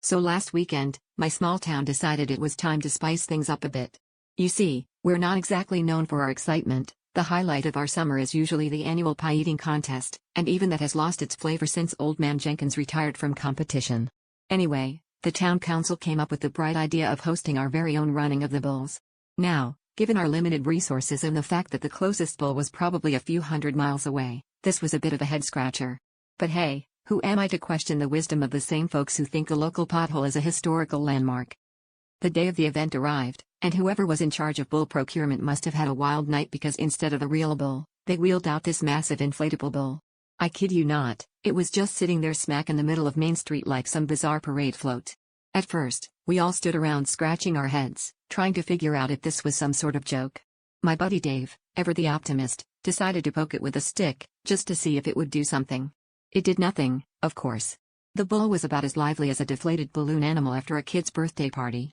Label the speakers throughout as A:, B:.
A: So last weekend, my small town decided it was time to spice things up a bit. You see, we're not exactly known for our excitement. The highlight of our summer is usually the annual pie eating contest, and even that has lost its flavor since Old Man Jenkins retired from competition. Anyway, the town council came up with the bright idea of hosting our very own running of the bulls. Now, given our limited resources and the fact that the closest bull was probably a few hundred miles away, this was a bit of a head-scratcher. But hey, who am I to question the wisdom of the same folks who think the local pothole is a historical landmark? The day of the event arrived, and whoever was in charge of bull procurement must have had a wild night because instead of a real bull, they wheeled out this massive inflatable bull. I kid you not, it was just sitting there smack in the middle of Main Street like some bizarre parade float. At first, we all stood around scratching our heads, trying to figure out if this was some sort of joke. My buddy Dave, ever the optimist, decided to poke it with a stick, just to see if it would do something. It did nothing, of course. The bull was about as lively as a deflated balloon animal after a kid's birthday party.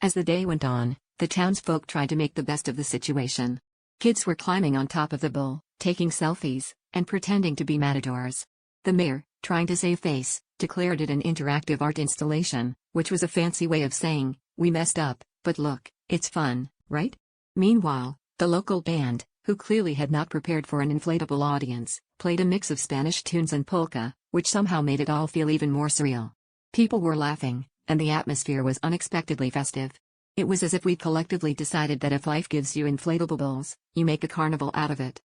A: As the day went on, the townsfolk tried to make the best of the situation. Kids were climbing on top of the bull, taking selfies, and pretending to be matadors. The mayor, trying to save face, declared it an interactive art installation, which was a fancy way of saying, "We messed up, but look, it's fun, right?" Meanwhile, the local band, who clearly had not prepared for an inflatable audience, played a mix of Spanish tunes and polka, which somehow made it all feel even more surreal. People were laughing, and the atmosphere was unexpectedly festive. It was as if we'd collectively decided that if life gives you inflatable bulls, you make a carnival out of it.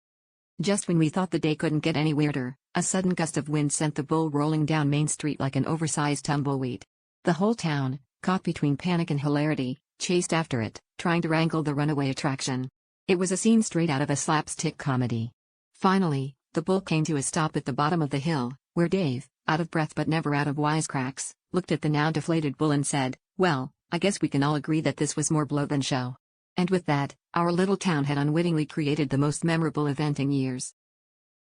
A: Just when we thought the day couldn't get any weirder, a sudden gust of wind sent the bull rolling down Main Street like an oversized tumbleweed. The whole town, caught between panic and hilarity, chased after it, trying to wrangle the runaway attraction. It was a scene straight out of a slapstick comedy. Finally, the bull came to a stop at the bottom of the hill, where Dave, out of breath but never out of wisecracks, looked at the now deflated bull and said, "Well, I guess we can all agree that this was more blow than show." And with that, our little town had unwittingly created the most memorable event in years.